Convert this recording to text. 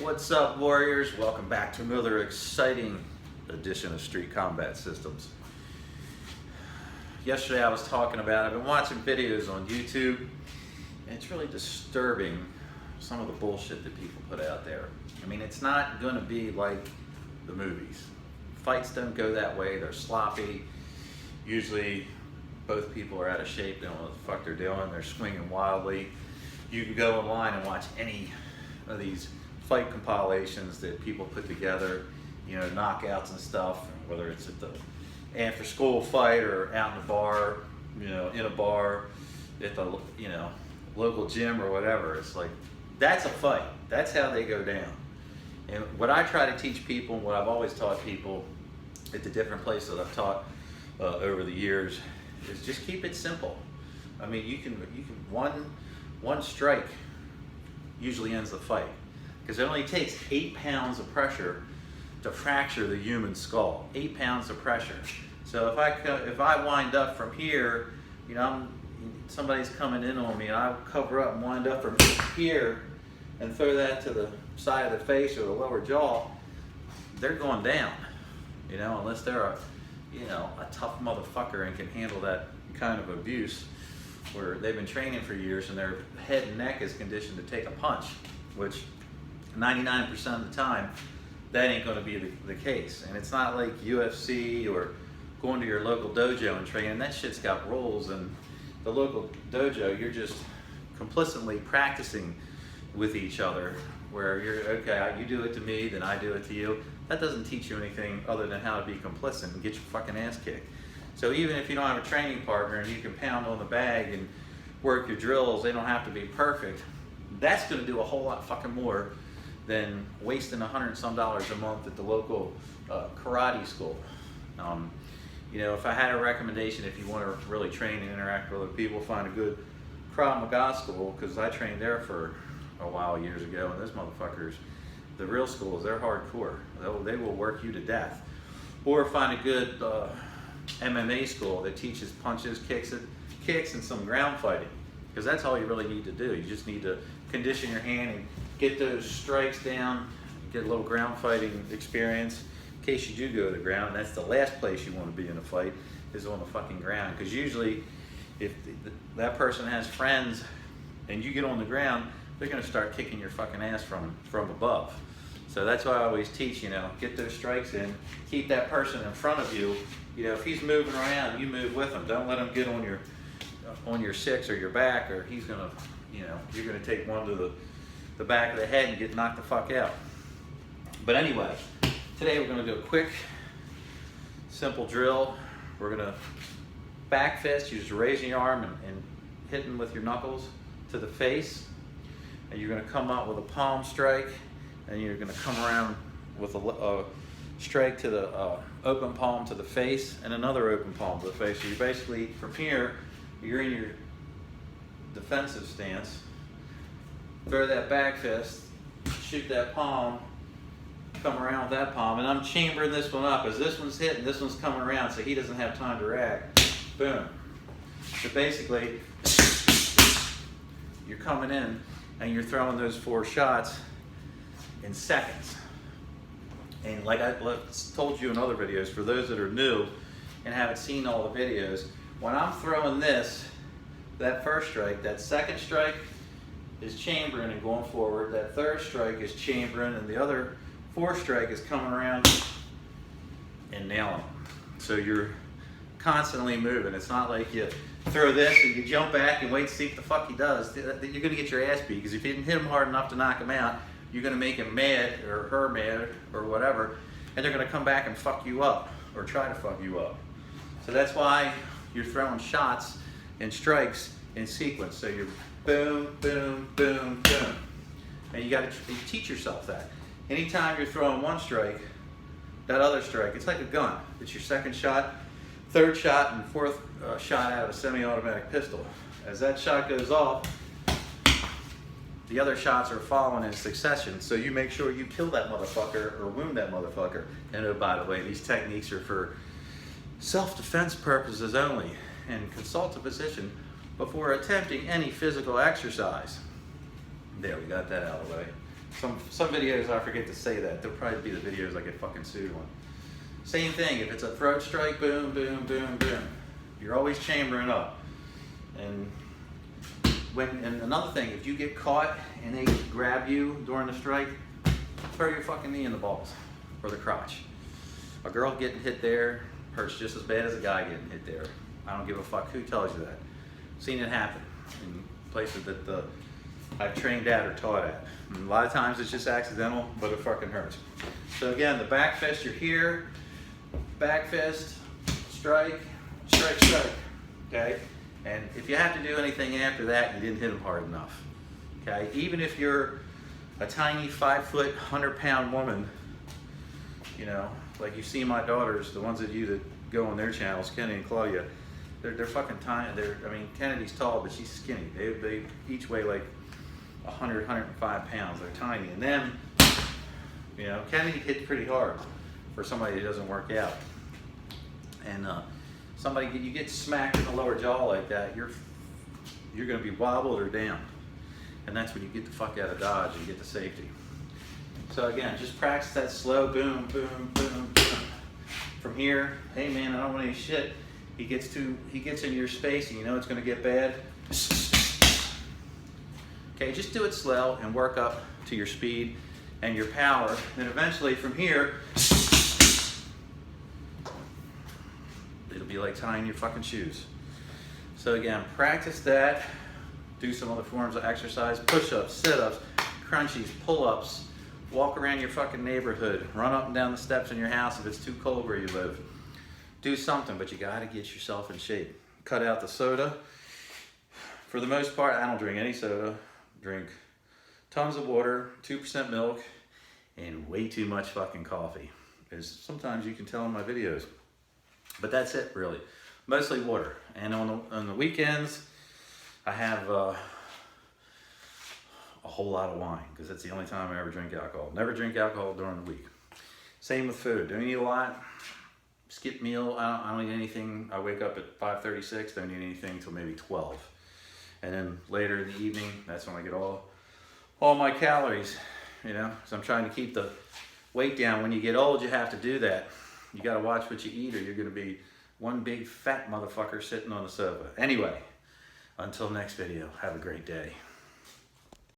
What's up, warriors? Welcome back to another exciting edition of Street Combat Systems. Yesterday I was talking about, I've been watching videos on YouTube, and it's really disturbing some of the bullshit that people put out there. I mean, it's not going to be like the movies. Fights don't go that way, they're sloppy. Usually both people are out of shape, they don't know what the fuck they're doing, they're swinging wildly. You can go online and watch any of these fight compilations that people put together, you know, knockouts and stuff, whether it's at the after school fight or out in a bar, you know, in a bar, at the, you know, local gym or whatever. It's like, that's a fight. That's how they go down. And what I try to teach people, and what I've always taught people at the different places I've taught over the years, is just keep it simple. I mean, you can one strike usually ends the fight, because it only takes 8 pounds of pressure to fracture the human skull. 8 pounds of pressure. So if I wind up from here, you know, somebody's coming in on me, and I cover up and wind up from here and throw that to the side of the face or the lower jaw, they're going down. You know, unless they're a tough motherfucker and can handle that kind of abuse, where they've been training for years and their head and neck is conditioned to take a punch, which 99% of the time, that ain't going to be the case. And it's not like UFC or going to your local dojo and training. That shit's got rules, and the local dojo, you're just complicitly practicing with each other, where you're, okay, you do it to me, then I do it to you. That doesn't teach you anything other than how to be complicit and get your fucking ass kicked. So even if you don't have a training partner and you can pound on the bag and work your drills, they don't have to be perfect. That's going to do a whole lot fucking more than wasting $100 and some a month at the local karate school. You know, if I had a recommendation, if you want to really train and interact with other people, find a good Krav Maga school, because I trained there for a while years ago, and those motherfuckers, the real schools, they're hardcore. They will work you to death. Or find a good MMA school that teaches punches, kicks, and some ground fighting, because that's all you really need to do. You just need to condition your hand and get those strikes down, get a little ground fighting experience in case you do go to the ground. That's the last place you want to be in a fight, is on the fucking ground, because usually if that person has friends and you get on the ground, they're going to start kicking your fucking ass from above. So that's why I always teach, you know, get those strikes in, keep that person in front of you. You know, if he's moving around, you move with him. Don't let him get on your six or your back, or he's gonna, you know, you're gonna take one to the back of the head and get knocked the fuck out. But anyway, today we're gonna do a quick, simple drill. We're gonna back fist, you just raising your arm and hitting with your knuckles to the face, and you're gonna come up with a palm strike, and you're gonna come around with a strike to the open palm to the face, and another open palm to the face. So you basically, from here, you're in your defensive stance, throw that back fist, shoot that palm, come around with that palm, and I'm chambering this one up. As this one's hitting, this one's coming around, so he doesn't have time to react. Boom. So basically, you're coming in, and you're throwing those 4 shots in seconds. And like I told you in other videos, for those that are new and haven't seen all the videos, when I'm throwing this, that first strike, that second strike is chambering and going forward, that third strike is chambering, and the other fourth strike is coming around and nailing them. So you're constantly moving. It's not like you throw this and you jump back and wait to see what the fuck he does. You're going to get your ass beat, because if you didn't hit him hard enough to knock him out, you're going to make him mad, or her mad, or whatever, and they're going to come back and fuck you up, or try to fuck you up. So that's why you're throwing shots and strikes in sequence. So you're boom, boom, boom, boom. And you got to teach yourself that. Anytime you're throwing one strike, that other strike, it's like a gun. It's your second shot, third shot, and fourth shot out of a semi-automatic pistol. As that shot goes off, the other shots are following in succession, so you make sure you kill that motherfucker or wound that motherfucker. And oh, by the way, these techniques are for self-defense purposes only, and consult a physician before attempting any physical exercise. There, we got that out of the way. Some videos I forget to say that. They'll probably be the videos I get fucking sued on. Same thing, if it's a throat strike, boom, boom, boom, boom. You're always chambering up. And another thing, if you get caught and they grab you during the strike, throw your fucking knee in the balls or the crotch. A girl getting hit there hurts just as bad as a guy getting hit there. I don't give a fuck who tells you that. Seen it happen in places that I've trained at or taught at. And a lot of times it's just accidental, but it fucking hurts. So again, the back fist, you're here, back fist, strike, strike, strike, okay? And if you have to do anything after that, you didn't hit them hard enough, okay? Even if you're a tiny 5 foot, 100-pound woman, you know, like you see my daughters, the ones that go on their channels, Kenny and Claudia, they're fucking tiny. I mean, Kennedy's tall, but she's skinny. They each weigh like 100, 105 pounds. They're tiny. And then, you know, Kennedy hits pretty hard for somebody who doesn't work out. And you get smacked in the lower jaw like that, you're gonna be wobbled or down. And that's when you get the fuck out of Dodge and get to safety. So again, just practice that slow boom, boom, boom, boom. From here, hey man, I don't want any shit. He gets in your space and you know it's gonna get bad. Okay, just do it slow and work up to your speed and your power. Then eventually from here, it'll be like tying your fucking shoes. So again, practice that. Do some other forms of exercise, push-ups, sit-ups, crunchies, pull-ups, walk around your fucking neighborhood, run up and down the steps in your house if it's too cold where you live. Do something, but you gotta get yourself in shape. Cut out the soda. For the most part, I don't drink any soda. Drink tons of water, 2% milk, and way too much fucking coffee. As sometimes you can tell in my videos. But that's it, really. Mostly water. And on the weekends, I have a whole lot of wine, because that's the only time I ever drink alcohol. Never drink alcohol during the week. Same with food. Don't eat a lot. Skip meal. I don't eat anything. I wake up at 5:36. Don't eat anything until maybe 12. And then later in the evening, that's when I get all my calories, you know. So I'm trying to keep the weight down. When you get old, you have to do that. You got to watch what you eat, or you're going to be one big fat motherfucker sitting on the sofa. Anyway, until next video, have a great day.